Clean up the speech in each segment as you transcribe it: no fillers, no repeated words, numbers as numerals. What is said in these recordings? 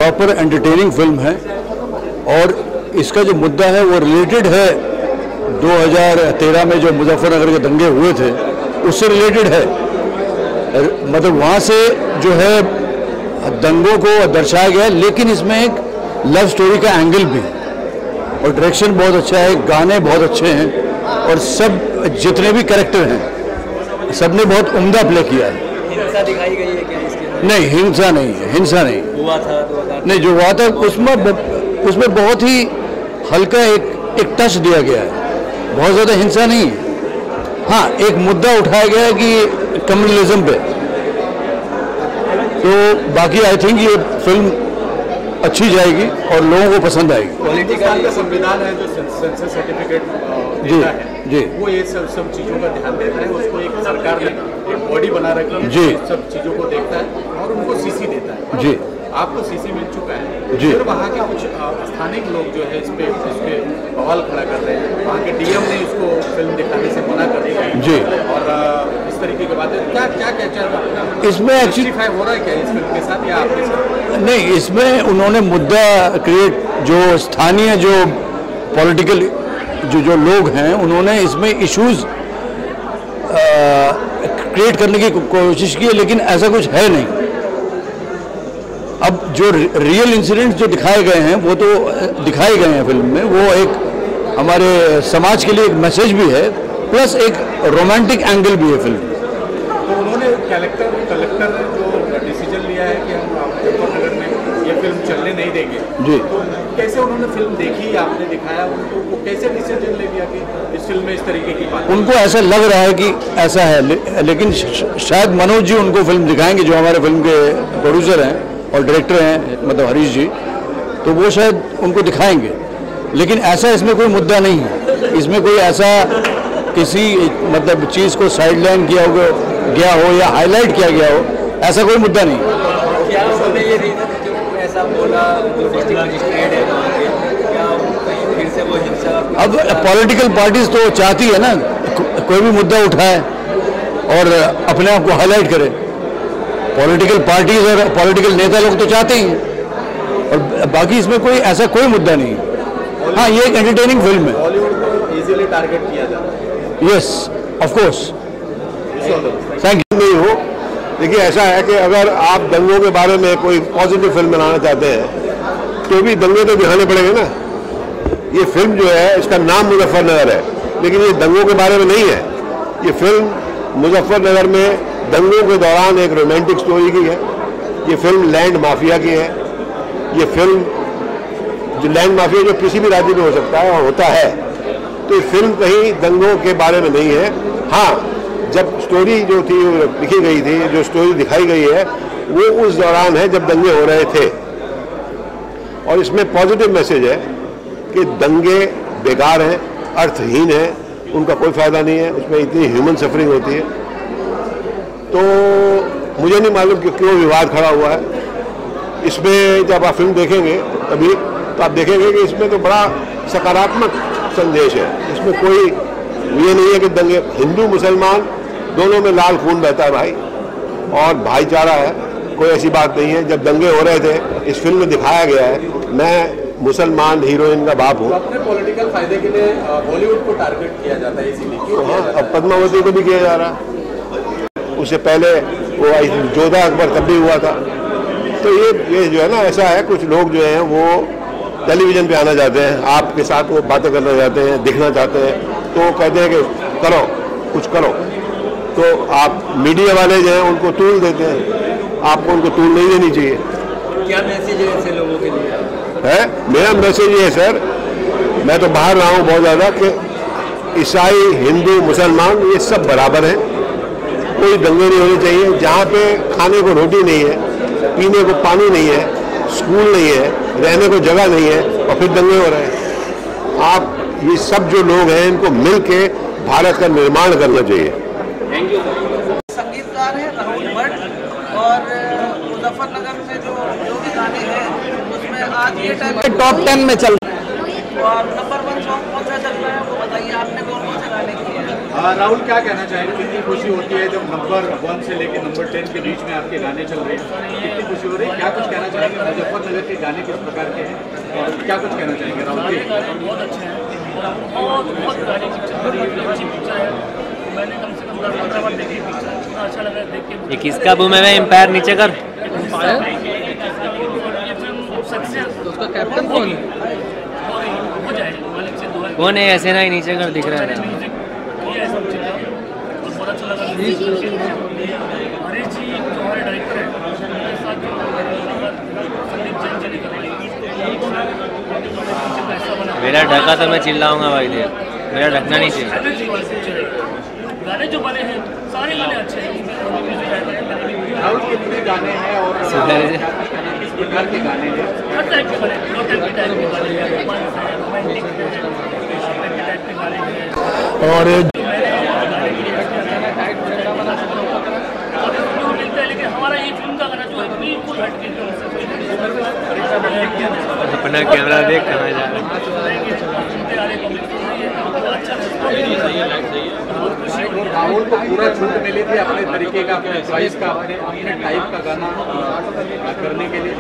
Proper entertaining film है और इसका जो मुद्दा है वो रिलेटेड है 2013 में जो मुजफ्फरनगर के दंगे हुए थे उससे रिलेटेड है। मतलब वहाँ से जो है दंगों को दर्शाया गया, लेकिन इसमें एक लव स्टोरी का एंगल भी और डायरेक्शन बहुत अच्छा है, गाने बहुत अच्छे हैं और सब जितने भी कैरेक्टर हैं सबने बहुत उम्दा प्ले किया है। हिंसा दिखाई गई है क्या इसके अंदर? नहीं, हिंसा नहीं है, हिंसा नहीं हुआ था 2000 नहीं, जो हुआ था उसमें बहुत ही हल्का एक टच दिया गया है, बहुत ज़्यादा हिंसा नहीं है। हाँ, एक मुद्दा उठाया गया है कि कम्युनलिज्म पे, तो बाकी आई थिंक ये फिल्म अच्छी जाएगी और लोगों को पसंद आएगी। पॉलिटिकल का संविधान है जो सेंसर सर्टिफिकेट देता है जी, वो ये सब चीज़ों का ध्यान देता है, उसको एक सरकार ने एक बॉडी बना रखी है जी, सब चीज़ों को देखता है और उनको सीसी देता है जी। आपको सीसी मिल चुका है जी। फिर वहाँ के कुछ स्थानीय लोग जो है इस पे बवाल खड़ा कर रहे हैं, वहाँ के डीएम ने इसको फिल्म दिखाने से मना कर दिया जी। और इस तरीके की बातें क्या इसमें एक्चुअली हो रहा है क्या इस फिल्म के साथ या आपके साथ? नहीं, इसमें उन्होंने मुद्दा क्रिएट, जो स्थानीय जो पॉलिटिकल जो लोग हैं उन्होंने इसमें इश्यूज क्रिएट करने की कोशिश की है, लेकिन ऐसा कुछ है नहीं। अब जो रियल इंसिडेंट्स जो दिखाए गए हैं वो तो दिखाए गए हैं फिल्म में, वो एक हमारे समाज के लिए एक मैसेज भी है, प्लस एक रोमांटिक एंगल भी है फिल्म। तो उन्होंने कलेक्टर ने जो डिसीजन लिया है कि हम मुजफ्फरनगर में ये फिल्म चलने नहीं देंगे जी, तो कैसे उन्होंने फिल्म देखी, आपने दिखाया उनको, वो कैसे डिसीजन ले लिया कि इस फिल्म में इस तरीके की बात? उनको ऐसा लग रहा है कि ऐसा है, लेकिन शायद मनोज जी उनको फिल्म दिखाएंगे, जो हमारे फिल्म के प्रोड्यूसर हैं और डायरेक्टर हैं, मतलब हरीश जी, तो वो शायद उनको दिखाएंगे। लेकिन ऐसा इसमें कोई मुद्दा नहीं है, इसमें कोई ऐसा किसी मतलब चीज़ को साइडलाइन गया हो या हाईलाइट किया गया हो, ऐसा कोई मुद्दा नहीं। क्या उन्होंने ये रीजन क्यों ऐसा बोला, जो डिस्ट्रिक्ट मजिस्ट्रेट है वहाँ के, क्या कहीं फिर से वो हिंसा? अब पॉलिटिकल पार्टीज तो चाहती है ना कोई भी मुद्दा उठाए और अपने आप को हाईलाइट करे। पॉलिटिकल पार्टीज और पॉलिटिकल नेता लोग तो चाहते ही हैं, और बाकी इसमें कोई ऐसा कोई मुद्दा नहीं है। हाँ, ये एक एंटरटेनिंग फिल्म है। बॉलीवुड को इजीली टारगेट किया जाता है। Yes, of course, thank you. नहीं हो, देखिए ऐसा है कि अगर आप दंगों के बारे में कोई पॉजिटिव फिल्म बनाना चाहते हैं तो भी दंगे तो दिखाने पड़ेंगे ना। ये फिल्म जो है इसका नाम मुजफ्फरनगर है, लेकिन ये दंगों के बारे में नहीं है। ये फिल्म मुजफ्फरनगर में दंगों के दौरान एक रोमांटिक स्टोरी की है। ये फिल्म लैंड माफिया की है। ये फिल्म जो लैंड माफिया जो किसी भी राज्य में हो सकता है और होता है, तो ये फिल्म कहीं दंगों के बारे में नहीं है। हाँ, जब स्टोरी जो थी लिखी गई थी, जो स्टोरी दिखाई गई है, वो उस दौरान है जब दंगे हो रहे थे, और इसमें पॉजिटिव मैसेज है कि दंगे बेकार हैं, अर्थहीन हैं, उनका कोई फायदा नहीं है, उसमें इतनी ह्यूमन सफरिंग होती है। तो मुझे नहीं मालूम कि क्यों विवाद खड़ा हुआ है इसमें। जब आप फिल्म देखेंगे कभी तो आप देखेंगे कि इसमें तो बड़ा सकारात्मक संदेश है। इसमें कोई ये नहीं है कि दंगे, हिंदू मुसलमान दोनों में लाल खून बहता है भाई, और भाईचारा है, कोई ऐसी बात नहीं है। जब दंगे हो रहे थे, इस फिल्म में दिखाया गया है, मैं मुसलमान हीरोइन का बाप हूँ। अपने पॉलिटिकल फायदे के लिए बॉलीवुड को टारगेट किया जाता है, इसीलिए क्यों किया जाता है? अब पद्मावती को भी किया जा रहा, उससे पहले वो जोधा अकबर तब भी हुआ था। तो ये जो है ना, ऐसा है, कुछ लोग जो हैं वो टेलीविज़न पे आना चाहते हैं, आपके साथ वो बातें करना चाहते हैं, दिखना चाहते हैं, तो कहते हैं कि करो, कुछ करो। तो आप मीडिया वाले जो हैं उनको टूल देते हैं, आपको उनको टूल नहीं देनी चाहिए। क्या मैसेज है ऐसे लोगों के लिए है? मेरा मैसेज ये है सर, मैं तो बाहर रहा हूँ बहुत ज़्यादा, कि ईसाई, हिंदू, मुसलमान ये सब बराबर हैं, कोई दंगे नहीं होने चाहिए। जहाँ पे खाने को रोटी नहीं है, पीने को पानी नहीं है, स्कूल नहीं है, रहने को जगह नहीं है, और फिर दंगे हो रहे हैं। आप ये सब जो लोग हैं इनको मिल के भारत का निर्माण करना चाहिए। संगीतकार है राहुल भट्ट, और मुजफ्फरनगर में जो भी गाने हैं उसमें आज ये टाइम टॉप 10 में चल रहा है। और नंबर 1 सॉन्ग कौन सा चल रहा है वो बताइए, आपने कौन कौन से गाने किए हैं? राहुल क्या कहना चाहेंगे, कितनी खुशी होती है जब नंबर 1 से लेकर नंबर 10 के बीच में आपके गाने चल रहे हैं, कितनी खुशी हो रही है, क्या कुछ कहना चाहेंगे, मुजफ्फरनगर के गाने किस प्रकार के हैं और क्या कुछ कहना चाहेंगे राहुल जी? बहुत अच्छे हैं और बहुत गाने की अच्छी पिक्चर है। मैंने कम से कम 10-15 बार देखी पिक्चर, इतना अच्छा लगा देख के। ये किसका बूम है? एम्पायर नीचे कर। ये फिल्म सक्सेस, उसका कैप्टन कौन है? हो जाएगा, मालिक से दुआ है। कौन है? ऐसे ना ही नीचे कर दिख रहा है। म्यूजिक ये सब चीज़ें और बहुत अच्छा लगा। हरीश जी जो हमारे डायरेक्टर हैं, उनके साथ जो संदीप जैन जी ने करवाई, ऐसा बना। मेरा ढका तो मैं चिल्लाऊंगा भाई, देख मेरा ढकना नहीं चाहिए। गाने जो बने हैं सारे गाने अच्छे हैं। राहुल कितने गाने हैं और किस प्रकार के गाने हैं? हर टाइप के बने, दो टाइप के गाने हैं, रोमांस है, रोमांटिक है, टाइप के गाने हैं। और मिलता है, लेकिन हमारा ये फिल्म का गाना जो है बिल्कुल हटके अपना कैमरा देख कहाँ जा रहा है। राहुल को पूरा छूट मिली थी अपने तरीके का, अपने चॉइस का, अपने टाइप का गाना करने के लिए।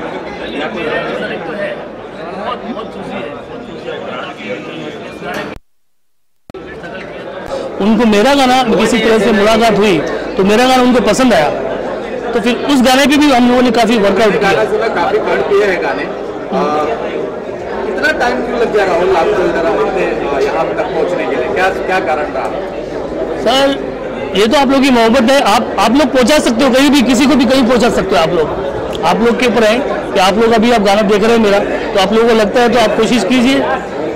उनको मेरा गाना किसी तरह से मुलाकात हुई तो मेरा गाना उनको पसंद आया, तो फिर उस गाने पे भी हम लोगों ने काफ़ी वर्कआउट किया। गाना सुना, काफी कट किए हैं गाने। कितना टाइम क्यों लग गया राहुल आपको यहाँ तक पहुँचने के लिए? क्या क्या कारण रहा? सर ये तो आप लोग की मोहब्बत है, आप लोग पहुंचा सकते हो कहीं भी, किसी को भी कहीं पहुंचा सकते हो। आप लोग के ऊपर है कि आप लोग अभी आप गाना देख रहे हैं मेरा, तो आप लोगों को लगता है तो आप कोशिश कीजिए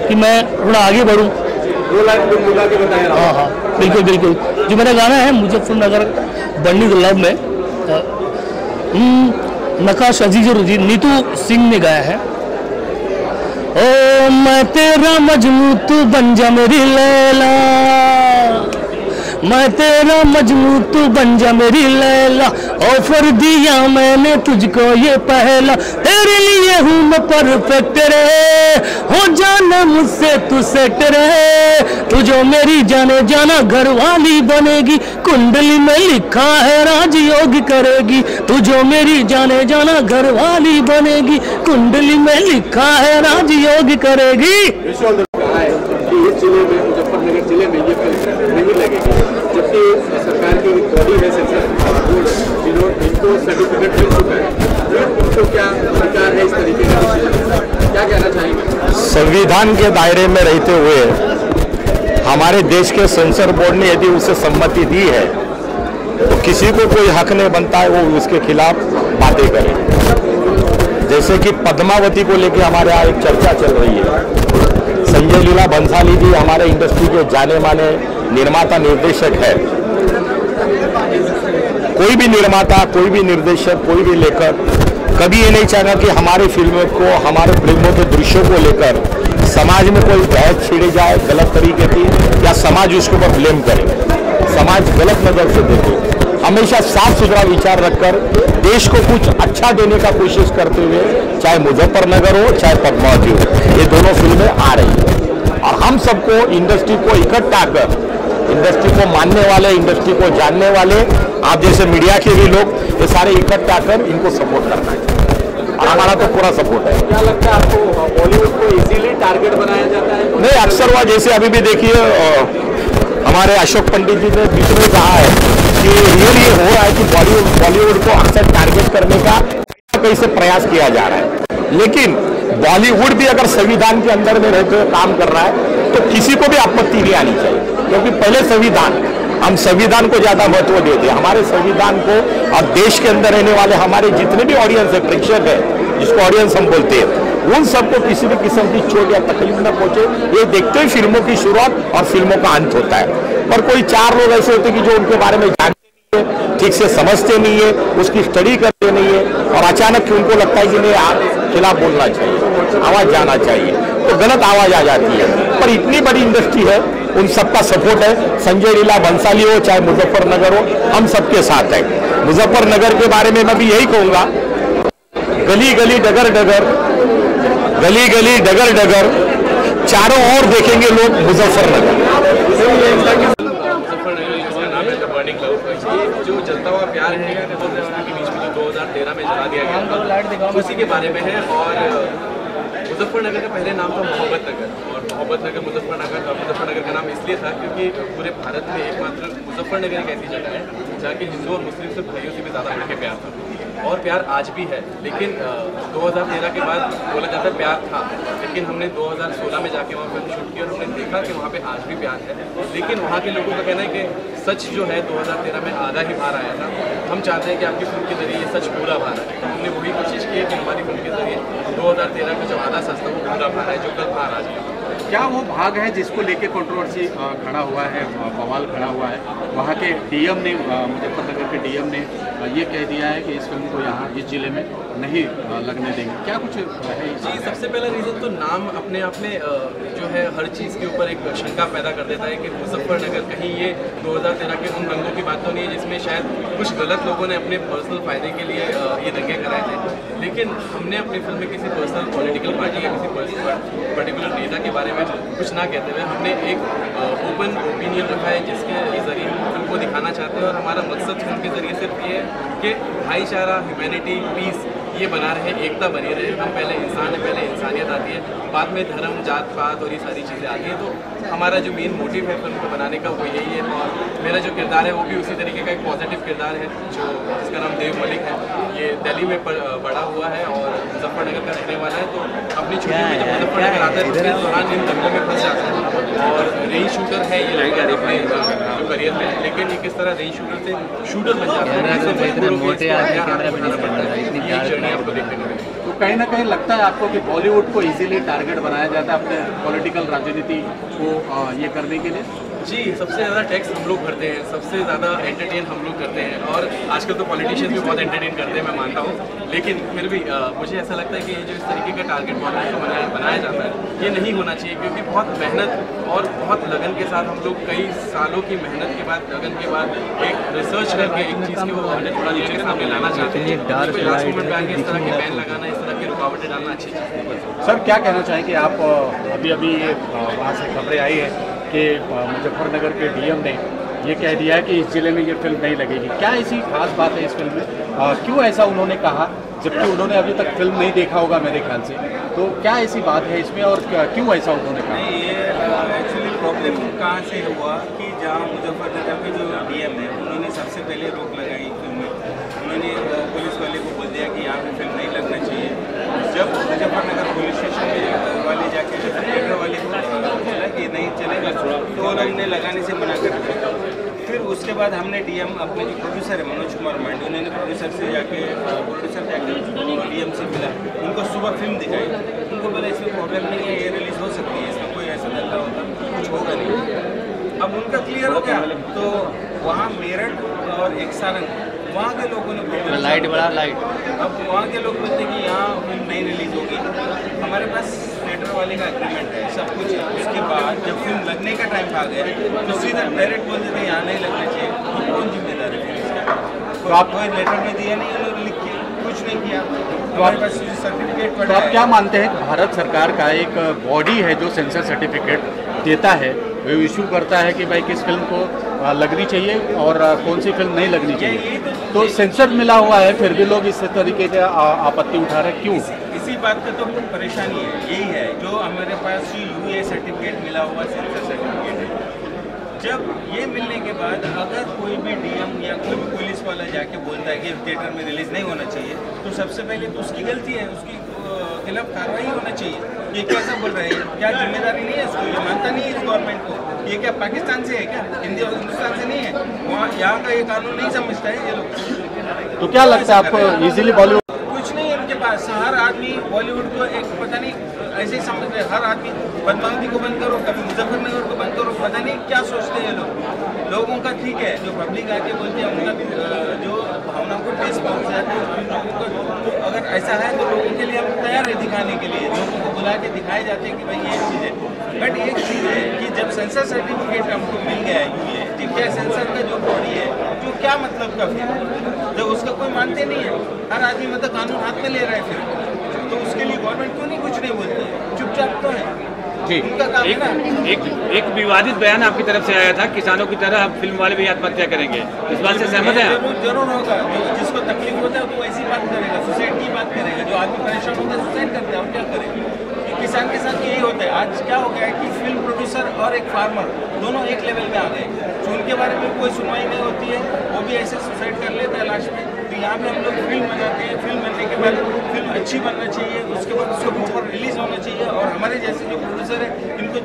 कि मैं थोड़ा आगे बढ़ूँ। 2 लाख बुला के बताया। हाँ हाँ बिल्कुल बिल्कुल। जो मेरा गाना है मुजफ्फरनगर बन्नी लव में नकाश अजीज और नीतू सिंह ने गाया है। ओ मैं तेरा मजनू तू बन जा मेरी लैला, मैं तेरा मजनू तू बन जा मेरी लैला, ऑफर दिया मैंने तुझको ये पहला, तेरे लिए हूँ मैं परफेक्ट रे, हो जाना मुझसे तू सेट रे, तू जो मेरी जाने जाना घर वाली बनेगी, कुंडली में लिखा है राजयोग करेगी, तू जो मेरी जाने जाना घर वाली बनेगी, कुंडली में लिखा है राजयोग करेगी। मुजफ्फरनगर जिले में ये फिल्म नहीं लगेगी, जबकि सरकार की बॉडी है सेंसर बोर्ड, इनको सर्टिफिकेट मिल चुका है, तो क्या सरकार है इस तरीके का? क्या कहना चाहेंगे? संविधान के दायरे में रहते हुए हमारे देश के सेंसर बोर्ड ने यदि उसे सम्मति दी है तो किसी को कोई हक नहीं बनता है वो उसके खिलाफ बातें करे। जैसे कि पद्मावती को लेकर हमारे यहाँ एक चर्चा चल रही है। संजय लीला बंसाली जी हमारे इंडस्ट्री के जाने माने निर्माता निर्देशक है। कोई भी निर्माता, कोई भी निर्देशक, कोई भी लेखक कभी ये नहीं चाहेगा कि हमारे फिल्मों को, हमारे फिल्मों के दृश्यों को लेकर समाज में कोई बहस छिड़ जाए गलत तरीके की, या समाज उसके ऊपर ब्लेम करे, समाज गलत नजर से देखे। हमेशा साफ सुथरा विचार रखकर देश को कुछ अच्छा देने का कोशिश करते हुए, चाहे मुजफ्फरनगर हो चाहे पद्मावती हो, ये दोनों फिल्में आ रही है। और हम सबको इंडस्ट्री को इकट्ठा कर, इंडस्ट्री को मानने वाले, इंडस्ट्री को जानने वाले, आप जैसे मीडिया के भी लोग, ये सारे इकट्ठा कर इनको सपोर्ट करना है और हमारा तो पूरा सपोर्ट है। क्या लगता है आपको बॉलीवुड को इजीली टारगेट बनाया जाता है? नहीं, अक्सर हुआ, जैसे अभी भी देखिए हमारे अशोक पंडित जी ने बीच में कहा है कि रियली हो रहा है कि बॉलीवुड को अक्सर टारगेट करने का कैसे प्रयास किया जा रहा है। लेकिन बॉलीवुड भी अगर संविधान के अंदर में रहते हुए काम कर रहा है तो किसी को भी आपत्ति नहीं आनी चाहिए, क्योंकि पहले संविधान, हम संविधान को ज्यादा महत्व देते हैं। हमारे संविधान को और देश के अंदर रहने वाले हमारे जितने भी ऑडियंस है, प्रेक्षक है, जिसको ऑडियंस हम बोलते हैं, उन सबको किसी भी किस्म की चोट या तकलीफ न पहुंचे, ये देखते हुए फिल्मों की शुरुआत और फिल्मों का अंत होता है। और कोई 4 लोग ऐसे होते हैं कि जो उनके बारे में जानते नहीं है, ठीक से समझते नहीं है, उसकी स्टडी करते नहीं है, और अचानक उनको लगता है कि नहीं खिलाफ बोलना चाहिए, आवाज जाना चाहिए, तो गलत आवाज आ जाती है। पर इतनी बड़ी इंडस्ट्री है, उन सबका सपोर्ट है। संजय लीला बंसाली हो चाहे मुजफ्फरनगर हो, हम सबके साथ है। मुजफ्फरनगर के बारे में मैं भी यही कहूंगा, गली गली डगर डगर, गली गली डगर डगर, चारों ओर देखेंगे लोग मुजफ्फरनगर। रहे हैं कि हिंदुस्तान के बीच में जो 2013 में जला दिया गया था उसी के बारे में है। और मुजफ्फरनगर का पहले नाम था मोहब्बत नगर, और मोहब्बत नगर मुजफ्फरनगर का नाम इसलिए था क्योंकि पूरे भारत में एकमात्र मुजफ्फरनगर एक ऐसी जगह है जहाँ के हिंदू और मुस्लिम से भाइयों से भी ज़्यादा बढ़ के प्यार था, और प्यार आज भी है। लेकिन 2013 के बाद बोला जाता है प्यार था, लेकिन हमने 2016 में जाके वहाँ फिल्म शूट की और हमने देखा कि वहाँ पे आज भी प्यार है। लेकिन वहाँ के लोगों का कहना है कि सच जो है 2013 में आधा ही बाहर आया था। हम चाहते हैं कि आपकी फिल्म के जरिए ये सच पूरा बाहर आए, तो हमने वही कोशिश की है कि हमारी फिल्म के जरिए 2013 का जो आधा सच था वो पूरा बाहर है, जो कल बाहर आ जाए। क्या वो भाग है जिसको लेके कंट्रोवर्सी खड़ा हुआ है, बवाल खड़ा हुआ है? वहाँ के डीएम ने, मुजफ्फरनगर के डीएम ने ये कह दिया है कि इस फिल्म को यहाँ इस जिले में नहीं लगने देंगे, क्या कुछ है? जी, सबसे पहला रीज़न तो नाम अपने आप में जो है हर चीज़ के ऊपर एक शंका पैदा कर देता है कि मुजफ्फरनगर कहीं ये 2013 के उन दंगों की बात तो नहीं है जिसमें शायद कुछ गलत लोगों ने अपने पर्सनल फ़ायदे के लिए ये दंगे कराए थे। लेकिन हमने अपनी फिल्म में किसी पर्सनल पॉलिटिकल पार्टी या किसी पर्टिकुलर नेता के बारे में कुछ ना कहते हुए हमने एक ओपन ओपिनियन रखा है जिसके ज़रिए हम फिल्म को दिखाना चाहते हैं। और हमारा मकसद फिल्म के ज़रिए सिर्फ ये है कि भाईचारा, ह्यूमैनिटी, पीस ये बना रहे, एकता बनी रहे। हम पहले इंसान है, पहले इंसानियत आती है, बाद में धर्म, जात पात और ये सारी चीज़ें आती हैं। तो हमारा जो मेन मोटिव है फिल्म को बनाने का वो यही है। और मेरा जो किरदार है वो भी उसी तरीके का एक पॉजिटिव किरदार है, जो जिसका नाम देव मलिक है। ये दिल्ली में बड़ा हुआ है और मुजफ्फरनगर का रहने वाला है। तो अपनी छुट्टियों में जब मुजफ्फरनगर आता है तो उसके दौरान इन दंगों में फंस जाता है। और रेंज शूटर है ये लड़का अपने जो करियर में, लेकिन ये किस तरह रेंज शूटर से शूटर बन जाता है, आपको देखने को मिलेगी। तो कहीं ना कहीं लगता है आपको कि बॉलीवुड को इजीली टारगेट बनाया जाता है अपने पॉलिटिकल राजनीति को ये करने के लिए? जी, सबसे ज़्यादा टैक्स हम लोग भरते हैं, सबसे ज़्यादा एंटरटेन हम लोग करते हैं, और आजकल तो पॉलिटिशियंस भी बहुत एंटरटेन करते हैं, मैं मानता हूँ। लेकिन फिर भी मुझे ऐसा लगता है कि ये जो इस तरीके का टारगेट बॉलीवुड को बनाया जाता है ये नहीं होना चाहिए, क्योंकि बहुत मेहनत और बहुत लगन के साथ हम लोग कई सालों की मेहनत के बाद, लगन के बाद एक रिसर्च करके एक चीज़ की वो थोड़ा नीचे के सामने लाना चाहते हैं। लास्ट मोमेंट में आके इस तरह के बैन लगाना, इस तरह की रुकावटें डालना अच्छी चीज़ नहीं है। सर, क्या कहना चाहेंगे आप? अभी ये वहाँ से खबरें आई है कि मुजफ्फरनगर के डीएम ने ये कह दिया है कि इस जिले में ये फिल्म नहीं लगेगी। क्या ऐसी खास बात है इस फिल्म में? क्यों ऐसा उन्होंने कहा, जबकि उन्होंने अभी तक फिल्म नहीं देखा होगा मेरे ख्याल से? तो क्या ऐसी बात है इसमें और क्यों ऐसा उन्होंने कहा? नहीं, ये एक्चुअली प्रॉब्लम कहाँ से हुआ कि जहाँ मुजफ्फरनगर के जो डीएम है उन्होंने सबसे पहले रोक लगाई फिल्म में। उन्होंने पुलिस वाले को बोल दिया कि यहाँ पे फिल्म नहीं लगना चाहिए। जब मुजफ्फरनगर पुलिस स्टेशन वाले जाके थिएटर वाले को बोला कि नहीं चलेगा, तो उन्होंने लगाने से मना कर दिया। फिर उसके बाद हमने डीएम, अपने जो प्रोड्यूसर है मनोज कुमार मांडे, उन्होंने प्रोड्यूसर जाके डीएम से मिला, उनको सुबह फिल्म दिखाई। उनको बोला इसमें प्रॉब्लम नहीं है, ये रिलीज हो सकती है, इसमें कोई ऐसा धंधा होता कुछ होगा नहीं। अब उनका क्लियर हो गया, तो वहाँ मेरठ और एक सारंग, वहाँ के लोगों ने लाइट बड़ा लाइट, अब वहाँ के लोग बोलते कि यहाँ फिल्म नहीं रिलीज होगी। हमारे पास थिएटर वाले का एग्रीमेंट है, सब कुछ है। उसके बाद जब फिल्म लगने का टाइम आ गया तो सीधा डायरेक्ट बोल देते यहाँ नहीं लगना चाहिए। हम कौन जिम्मेदार है इसका? तो आप कोई लेटर में दिया नहीं, उन्होंने लिख के कुछ नहीं किया। तो हमारे पास सर्टिफिकेट। तो आप क्या मानते हैं कि भारत सरकार का एक बॉडी है जो सेंसर सर्टिफिकेट देता है, वो इशू करता है कि भाई किस फिल्म को लगनी चाहिए और कौन सी फिल्म नहीं लगनी चाहिए, तो सेंसर मिला हुआ है, फिर भी लोग इस तरीके के आपत्ति उठा रहे हैं, क्यों? इसी बात का तो परेशानी है, यही है जो हमारे पास यूए सर्टिफिकेट मिला हुआ सेंसर सर्टिफिकेट है। जब ये मिलने के बाद अगर कोई भी डीएम या कोई भी पुलिस वाला जाके बोलता है कि थिएटर में रिलीज नहीं होना चाहिए, तो सबसे पहले तो उसकी गलती है, उसकी खिलाफ कार्रवाई होना चाहिए। ये कैसा बोल रहे हैं? क्या जिम्मेदारी नहीं है इसको? ये मानता नहीं है इस गवर्नमेंट को? ये क्या पाकिस्तान से है क्या? हिंदुस्तान से नहीं है? वहाँ यहाँ का ये कानून नहीं समझता है ये लोग। तो क्या लगता है आपको इजीली बॉलीवुड? कुछ नहीं है इनके पास। हर आदमी बॉलीवुड को एक पता नहीं ऐसे ही समझ रहे। हर आदमी बदमाशी को बंद करो, कभी मुजफ्फरनगर को बंद करो, पता नहीं क्या सोचते हैं लोगों का। ठीक है, जो पब्लिक आके बोलते हैं उनका भी जो भावना को ठेस पहुँच जाती है लोगों को। तो अगर ऐसा है तो लोगों के लिए हम तैयार है दिखाने के लिए, लोगों को बुला के दिखाए जाते हैं कि भाई ये चीज़ है। बट एक चीज़ है कि जब सेंसर सर्टिफिकेट हमको मिल गया है यूए, ठीक है, सेंसर का जो बॉडी है, जो क्या मतलब का फिर जब उसका कोई मानते नहीं है, हर आदमी कानून हाथ में ले रहा है, फिर तो उसके लिए गवर्नमेंट क्यों नहीं कुछ नहीं बोलती है, चुपचाप तो है। उनका काम है ना। एक विवादित बयान आपकी तरफ से आया था, किसानों की तरह अब फिल्म वाले भी आत्महत्या करेंगे, इस बात से सहमत हैं आप? जरूर होगा। जिसको तकलीफ होता है तो ऐसी बात करेगा, सुसाइड की बात करेगा। जो आदमी परेशान होता है सुसाइड करता है, और क्या करेगा? किसान के साथ यही होता है। आज क्या हो गया है कि फिल्म प्रोड्यूसर और एक फार्मर दोनों एक लेवल में आ गए, तो उनके बारे में कोई सुनवाई नहीं होती है, वो भी ऐसे सुसाइड कर लेते हैं लास्ट में। तो यहाँ पे हम लोग फिल्म बनाते हैं, फिल्म बनने के बाद फिल्म अच्छी बनना चाहिए, उसके बाद उसको प्रॉपर रिलीज होना चाहिए। और हमारे जैसे जो प्रोड्यूसर है इनको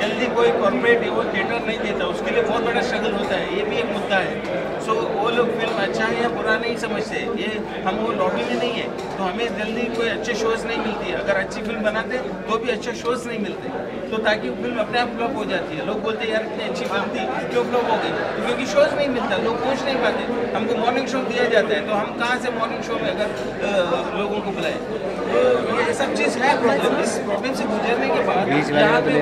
जल्दी कोई कॉर्पोरेट वो थिएटर नहीं देता, उसके लिए बहुत बड़ा स्ट्रगल होता है, ये भी एक मुद्दा है। सो वो लोग फिल्म अच्छा है या बुरा नहीं समझते, ये हम वो लॉबी में नहीं है, तो हमें जल्दी कोई अच्छे शोज नहीं मिलती है। अगर अच्छी फिल्म बनाते तो भी अच्छे शोज नहीं मिलते, तो ताकि वो फिल्म अपने आप फ्लॉप हो जाती है। लोग बोलते हैं यार इतनी अच्छी फिल्म थी क्यों फ्लॉप हो गई, तो क्योंकि शोज नहीं मिलता, लोग पहुँच नहीं पाते। हमको मॉर्निंग शो दिया जाता है, तो हम कहाँ से मॉर्निंग शो में अगर लोगों को बुलाएं, तो ये सब चीज़ है प्रॉब्लम। इस प्रॉब्लम से गुजरने के बाद यहाँ पे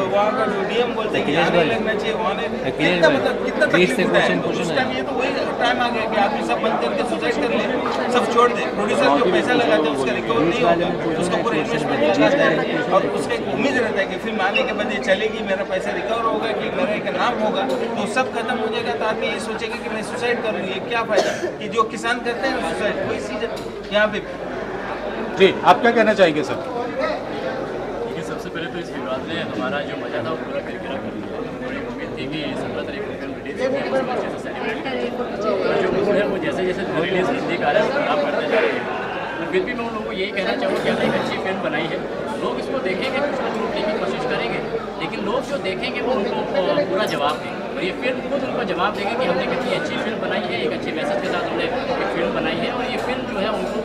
वहाँ का जो डीएम बोलते हैं कि यहाँ नहीं लगना चाहिए, वहाँ कितना मतलब कितना तकलीफ होता है। उस टाइम ये तो वही टाइम आ गया कि आदमी सब बंद करके सुसाइड कर ले, सब छोड़ दे। प्रोड्यूसर जो पैसा लगाते हैं उसका रिकवर नहीं होगा, उसका पूरा इन्वेस्टमेंट लगाता है और उसका एक उम्मीद रहता है कि फिल्म आने के बाद ये चलेगी, मेरा पैसा रिकवर होगा, कि मेरा एक नाम होगा, तो सब खत्म हो जाएगा। तो आदमी ये सोचेगा कि मैं सुसाइड करूँगी, ये क्या फायदा कि जो किसान करते हैं सुसाइड, वही चीज़ यहाँ पे। जी आप क्या कहना चाहेंगे सर? देखिए, सबसे पहले तो इस विवाद ने हमारा जो मजा था वो पूरा किरकिरा कर दिया। बड़ी उम्मीद थी कि 17 तारीख को फिल्म रिलीज होगी, सेलिब्रेट करेंगे, और जो मूड है वो जैसे जैसे रिलीज नज़दीक आ रहा है खराब करते जा रहे हैं। फिर भी मैं उन लोगों को यही कहना चाहूँगा कि हमने एक अच्छी फिल्म बनाई है, लोग इसको देखेंगे, कुछ लोग रोकने की कोशिश करेंगे, लेकिन लोग जो देखेंगे वो उनको पूरा जवाब देंगे, और ये फिल्म खुद उनको जवाब देंगे कि हमने कितनी अच्छी फिल्म बनाई है, एक अच्छे मैसेज के साथ हमने एक फिल्म बनाई है, और ये फिल्म जो है उनको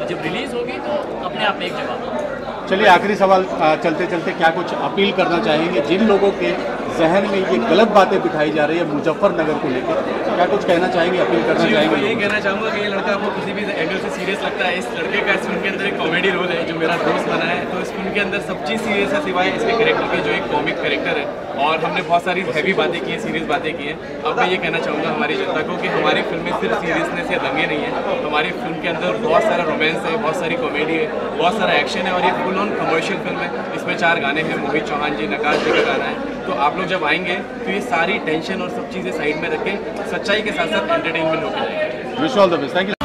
जब रिलीज़ होगी तो अपने आप में एक जवाब। चलिए आखिरी सवाल, चलते चलते क्या कुछ अपील करना चाहेंगे जिन लोगों के जहन में ये गलत बातें दिखाई जा रही है मुजफ्फरनगर को लेकर, क्या कुछ कहना चाहेंगे, अपील करना चाहेंगे? मैं ये कहना चाहूँगा कि ये लड़का आपको किसी भी एंगल से सीरियस लगता है, इस लड़के का इस फिल्म के अंदर एक कॉमेडी रोल है जो मेरा दोस्त बना है, तो इस फिल्म के अंदर सब चीज़ सीरियस है सिवाय इसके कैरेक्टर के, जो एक कॉमिक कैरेक्टर है। और हमने बहुत सारी हैवी बातें की हैं, सीरियस बातें की हैं। अब मैं ये कहना चाहूँगा हमारी जनता को कि हमारी फिल्म में सिर्फ सीरियसनेस या दंगे नहीं है, हमारी फिल्म के अंदर बहुत सारा रोमांस है, बहुत सारी कॉमेडी है, बहुत सारा एक्शन है, और ये फुल ऑन कमर्शियल फिल्म है। इसमें 4 गाने हैं, मोहित चौहान जी, नकाश जी का गाना है। तो आप लोग जब आएंगे तो ये सारी टेंशन और सब चीज़ें साइड में रख के सच्चाई के साथ साथ एंटरटेनमेंट होकर जाएंगे। Wish all the best. Thank you.